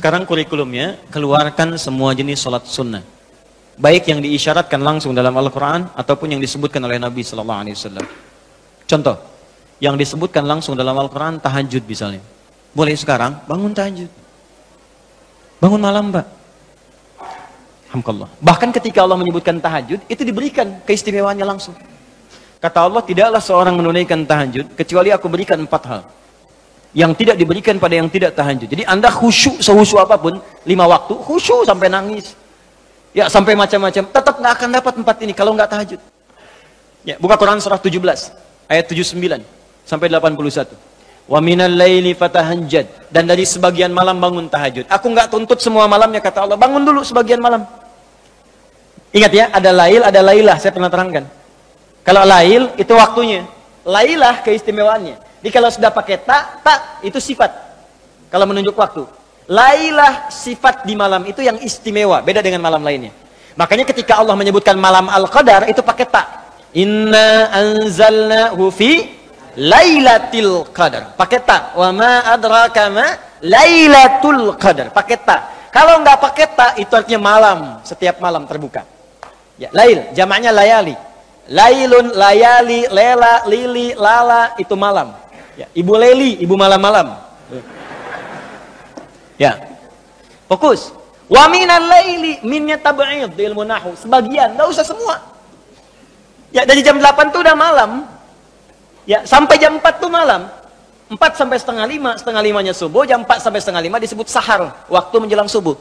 Sekarang kurikulumnya, keluarkan semua jenis sholat sunnah. Baik yang diisyaratkan langsung dalam Al-Quran, ataupun yang disebutkan oleh Nabi SAW. Contoh, yang disebutkan langsung dalam Al-Quran, tahajud misalnya. Boleh sekarang, bangun tahajud. Bangun malam, Pak. Alhamdulillah. Bahkan ketika Allah menyebutkan tahajud, itu diberikan keistimewaannya langsung. Kata Allah, tidaklah seorang menunaikan tahajud, kecuali aku berikan 4 hal. Yang tidak diberikan pada yang tidak tahajud. Jadi Anda khusyuk sehusyuk apapun, 5 waktu, khusyuk sampai nangis. Ya, sampai macam-macam. Tetap nggak akan dapat 4 ini kalau nggak tahajud. Ya, buka Quran surah 17, ayat 79 sampai 81. Wa minal laili fatahajjad, dan dari sebagian malam bangun tahajud. Aku nggak tuntut semua malamnya, kata Allah. Bangun dulu sebagian malam. Ingat ya, ada lail, ada lailah, saya pernah terangkan. Kalau lail itu waktunya, lailah keistimewaannya. Jadi kalau sudah pakai tak itu sifat. Kalau menunjuk waktu. Lailah sifat di malam itu yang istimewa, beda dengan malam lainnya. Makanya ketika Allah menyebutkan malam Al-Qadar itu pakai tak. Inna anzalnahu fi lailatul qadar. Pakai tak. Wa ma adraka ma lailatul qadar. Pakai tak. Kalau nggak pakai tak itu artinya malam, setiap malam terbuka. Ya, lail, jamaknya layali. Lailun, layali, lela, lili, lala itu malam. Ya, ibu Leli, ibu malam-malam. Ya. Fokus. Wa minal laili, minnya tab'id di ilmu nahwu. Sebagian, enggak usah semua. Ya, dari jam 8 tuh udah malam. Ya, sampai jam 4 tuh malam. 4 sampai setengah 5, setengah 5-nya subuh, jam 4 sampai setengah 5 disebut sahar, waktu menjelang subuh.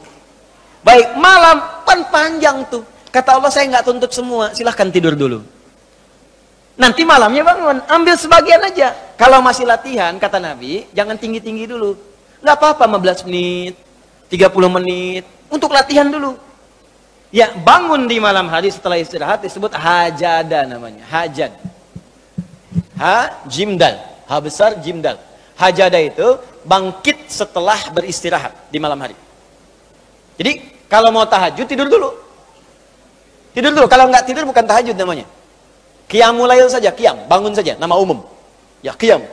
Baik, malam panjang tuh. Kata Allah, saya nggak tuntut semua, silahkan tidur dulu. Nanti malamnya bangun, ambil sebagian aja. Kalau masih latihan, kata Nabi, jangan tinggi-tinggi dulu. Nggak apa-apa 15 menit, 30 menit, untuk latihan dulu. Ya, bangun di malam hari setelah istirahat disebut hajada namanya, hajad. Ha, jimdal, ha besar, jimdal. Hajada itu bangkit setelah beristirahat di malam hari. Jadi, kalau mau tahajud, tidur dulu. Tidur dulu, kalau nggak tidur bukan tahajud namanya. Qiyamul lail saja, qiyam, bangun saja, nama umum. Ya, qiyam.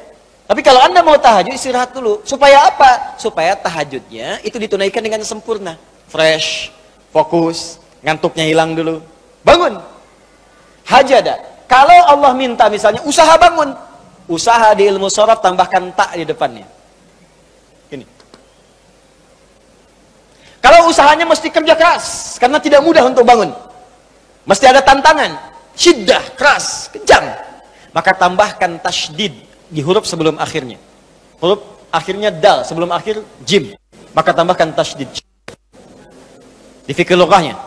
Tapi kalau Anda mau tahajud, istirahat dulu. Supaya apa? Supaya tahajudnya itu ditunaikan dengan sempurna. Fresh, fokus, ngantuknya hilang dulu. Bangun. Hajada. Kalau Allah minta misalnya, usaha bangun. Usaha di ilmu sharaf tambahkan tak di depannya. Ini. Kalau usahanya mesti kerja keras, karena tidak mudah untuk bangun. Mesti ada tantangan. Syiddah, keras, kejam. Maka tambahkan tasydid di huruf sebelum akhirnya. Huruf akhirnya dal, sebelum akhir jim. Maka tambahkan tasydid. Di fikih lughahnya.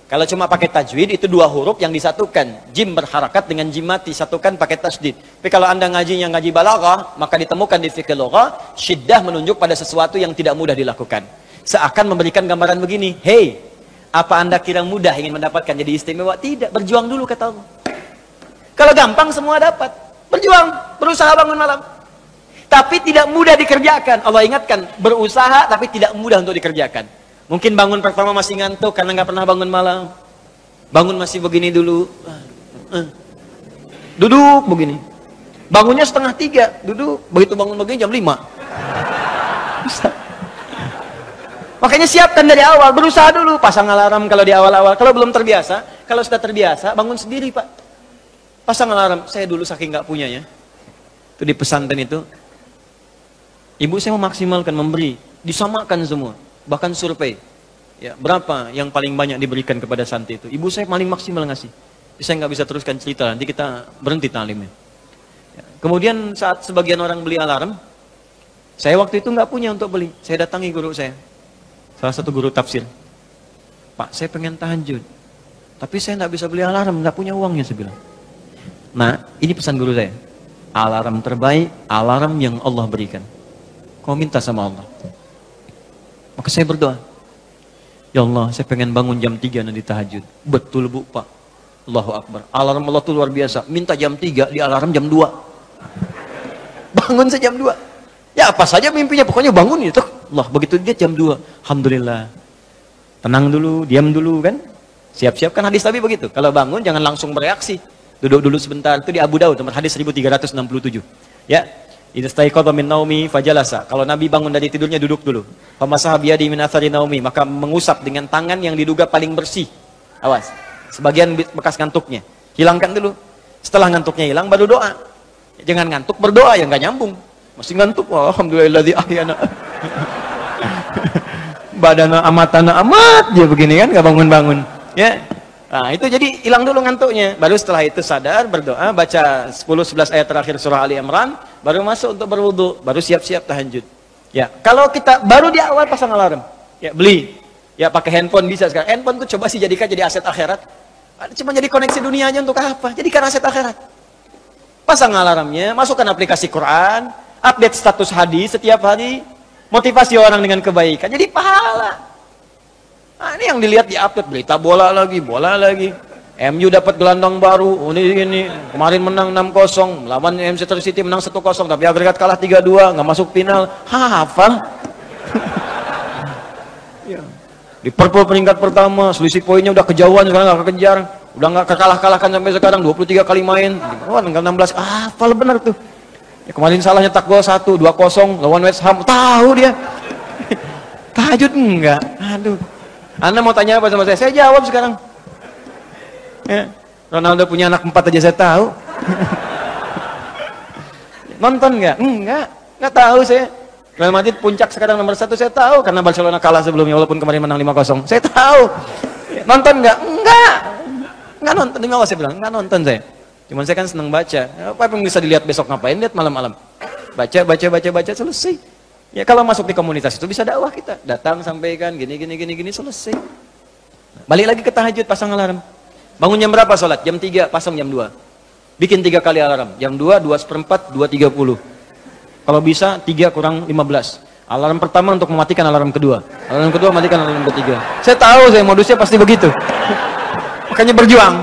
Kalau cuma pakai tajwid, itu 2 huruf yang disatukan. Jim berharakat dengan jim mati, satukan pakai tasydid. Tapi kalau Anda ngaji balaghah, maka ditemukan di fikih lughah, syiddah menunjuk pada sesuatu yang tidak mudah dilakukan. Seakan memberikan gambaran begini, hey, apa Anda kira mudah ingin mendapatkan jadi istimewa? Tidak, berjuang dulu kata Allah. Kalau gampang semua dapat. Berjuang, berusaha bangun malam. Tapi tidak mudah dikerjakan. Allah ingatkan, berusaha tapi tidak mudah untuk dikerjakan. Mungkin bangun pertama masih ngantuk karena nggak pernah bangun malam. Bangun masih begini dulu. Duduk begini. Bangunnya 2:30, duduk. Begitu bangun begini jam 5. Makanya siapkan dari awal, berusaha dulu, pasang alarm kalau di awal-awal. Kalau belum terbiasa, kalau sudah terbiasa, bangun sendiri Pak. Pasang alarm, saya dulu saking nggak punyanya. Itu di pesantren itu, ibu saya memaksimalkan, memberi, disamakan semua, bahkan survei. Ya, berapa yang paling banyak diberikan kepada santri itu? Ibu saya paling maksimal ngasih. Saya nggak bisa teruskan cerita, nanti kita berhenti talimnya. Ya. Kemudian saat sebagian orang beli alarm, saya waktu itu nggak punya untuk beli. Saya datangi guru saya. Salah satu guru tafsir. Pak, saya pengen tahajud. Tapi saya nggak bisa beli alarm, nggak punya uangnya, saya bilang. Nah, ini pesan guru saya. Alarm terbaik, alarm yang Allah berikan. Kau minta sama Allah. Maka saya berdoa. Ya Allah, saya pengen bangun jam 3 nanti tahajud. Betul Bu, Pak. Allahu Akbar. Alarm Allah itu luar biasa. Minta jam 3, di alarm jam 2. Bangun saya jam 2. Ya apa saja mimpinya, pokoknya bangun itu. Allah, begitu dia jam 2, alhamdulillah. Tenang dulu, diam dulu kan. Siap-siap kan hadis Nabi begitu. Kalau bangun jangan langsung bereaksi. Duduk dulu sebentar. Itu di Abu Daud, nomor hadis 1367. Ya. Idza staiqadha min naumi fajalasa. Kalau Nabi bangun dari tidurnya duduk dulu. Famasaha biyadi min athari naumi, maka mengusap dengan tangan yang diduga paling bersih. Awas. Sebagian bekas ngantuknya. Hilangkan dulu. Setelah ngantuknya hilang baru doa. Jangan ngantuk berdoa yang enggak nyambung. Masih ngantuk. Alhamdulillahilladzi ahyana. Badana amatana amat dia begini kan enggak bangun-bangun. Ya. Nah, itu jadi hilang dulu ngantuknya. Baru setelah itu sadar, berdoa, baca 10-11 ayat terakhir surah Ali Imran, baru masuk untuk berwudu, baru siap-siap tahajud. Ya, kalau kita baru di awal pasang alarm, ya beli. Ya pakai handphone bisa sekarang. Handphone tuh coba sih jadikan jadi aset akhirat. Cuma jadi koneksi dunia aja untuk apa? Jadikan aset akhirat. Pasang alarmnya, masukkan aplikasi Quran, update status hadis setiap hari, motivasi orang dengan kebaikan. Jadi pahala. Nah, ini yang dilihat di update berita bola lagi. MU dapat gelandang baru. Ini kemarin menang 6-0, lawan Manchester City menang 1-0, tapi agregat kalah 3-2, nggak masuk final. Hafal. Ya. Liverpool peringkat pertama, selisih poinnya udah kejauhan, sekarang nggak kekejar, udah nggak kekalah-kalahkan sampai sekarang, 23 kali main. Wah, tinggal 16. Hafal benar tuh. Ya, kemarin salah nyetak gol 1-2-0 lawan West Ham. Tahu dia. Tahajud enggak? Aduh. Anda mau tanya apa sama saya? Saya jawab sekarang. Ya. Ronaldo punya anak 4 aja saya tahu. Nonton nggak? Nggak tahu saya. Real Madrid puncak sekarang nomor 1 saya tahu karena Barcelona kalah sebelumnya walaupun kemarin menang 5-0. Saya tahu. Nonton nggak? Nggak nonton. Demi Allah saya bilang nggak nonton saya. Cuman saya kan senang baca. Apa yang bisa dilihat besok ngapain? Lihat malam-malam. Baca selesai. Ya kalau masuk di komunitas itu bisa dakwah kita. Datang sampaikan gini selesai. Balik lagi ke tahajud, pasang alarm. Bangun jam berapa sholat? Jam 3, pasang jam 2. Bikin 3 kali alarm. Jam 2, 2:04, 2:30. Kalau bisa 3 kurang 15. Alarm pertama untuk mematikan alarm kedua. Alarm kedua matikan alarm ketiga. Saya tahu saya modusnya pasti begitu. Makanya berjuang.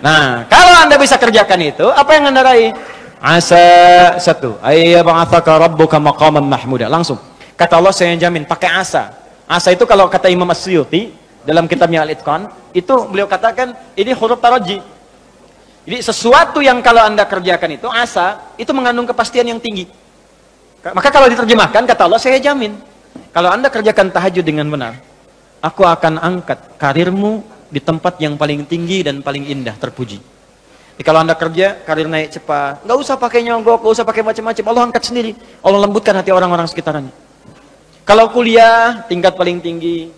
Nah, kalau Anda bisa kerjakan itu, apa yang Anda raih? Asa 1, ayyab'atsaka rabbuka maqaman mahmuda. Langsung. Kata Allah saya jamin pakai asa. Asa itu kalau kata Imam As-Suyuti dalam kitabnya Al-Itqan, itu beliau katakan ini huruf taraji. Jadi sesuatu yang kalau Anda kerjakan itu asa, itu mengandung kepastian yang tinggi. Maka kalau diterjemahkan kata Allah saya jamin kalau Anda kerjakan tahajud dengan benar, aku akan angkat karirmu di tempat yang paling tinggi dan paling indah, terpuji. Jadi kalau Anda kerja, karir naik cepat. Nggak usah pakai nyogok, nggak usah pakai macam-macam. Allah angkat sendiri. Allah lembutkan hati orang-orang sekitarnya. Kalau kuliah, tingkat paling tinggi.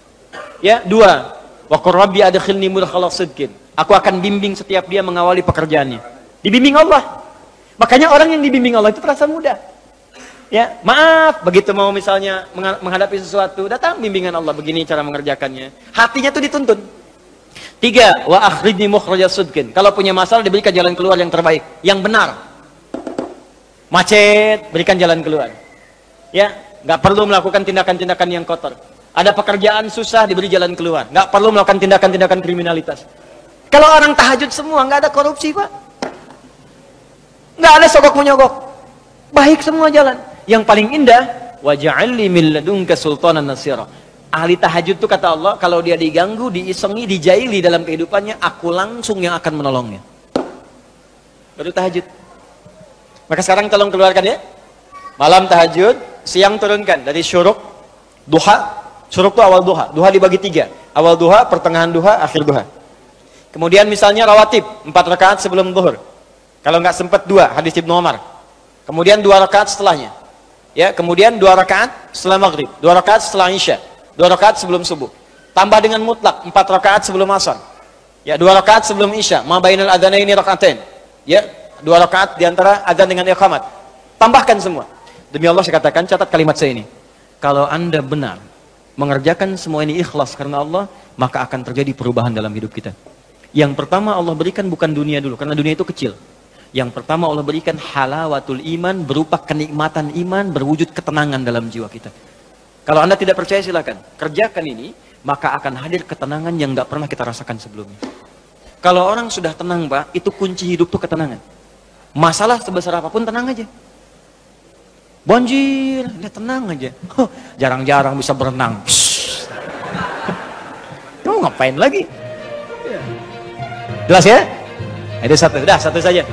Ya, 2. Wa qur rabbi adkhilni mudkhala sidqin. Aku akan bimbing setiap dia mengawali pekerjaannya. Dibimbing Allah. Makanya orang yang dibimbing Allah itu terasa mudah. Ya, maaf, begitu mau misalnya menghadapi sesuatu, datang bimbingan Allah, begini cara mengerjakannya. Hatinya tuh dituntun. 3, wa akhrijni mukhrajas sidqin. Kalau punya masalah diberikan jalan keluar yang terbaik, yang benar. Macet, berikan jalan keluar. Ya, nggak perlu melakukan tindakan-tindakan yang kotor. Ada pekerjaan susah diberi jalan keluar. Nggak perlu melakukan tindakan-tindakan kriminalitas. Kalau orang tahajud semua nggak ada korupsi, Pak. Nggak ada sogok menyogok. Baik semua jalan. Yang paling indah, wa ja'alni min ladunka sultanan nasira. Ahli tahajud itu kata Allah, kalau dia diganggu, diisengi, dijaili dalam kehidupannya, aku langsung yang akan menolongnya. Baru tahajud. Maka sekarang tolong keluarkan ya. Malam tahajud, siang turunkan dari syuruk, duha. Syuruk itu awal duha. Duha dibagi 3. Awal duha, pertengahan duha, akhir duha. Kemudian misalnya rawatib, 4 rakaat sebelum zuhur. Kalau nggak sempat 2, hadis Ibnu Umar. Kemudian 2 rakaat setelahnya. Ya, kemudian 2 rakaat setelah maghrib, 2 rakaat setelah isya. 2 rakaat sebelum subuh. Tambah dengan mutlak 4 rakaat sebelum asar. Ya, 2 rakaat sebelum isya. Ma bainal adzanaini rakaatain. Ya, 2 rakaat di antara adzan dengan iqamat. Tambahkan semua. Demi Allah saya katakan, catat kalimat saya ini. Kalau Anda benar mengerjakan semua ini ikhlas karena Allah, maka akan terjadi perubahan dalam hidup kita. Yang pertama Allah berikan bukan dunia dulu, karena dunia itu kecil. Yang pertama Allah berikan halawatul iman, berupa kenikmatan iman, berwujud ketenangan dalam jiwa kita. Kalau Anda tidak percaya silakan, kerjakan ini, maka akan hadir ketenangan yang nggak pernah kita rasakan sebelumnya. Kalau orang sudah tenang, Pak, itu kunci hidup tuh ketenangan. Masalah sebesar apapun tenang aja. Banjir, dia tenang aja. Jarang-jarang bisa berenang. Kamu ngapain lagi? Jelas ya? Ada satu, dah satu saja.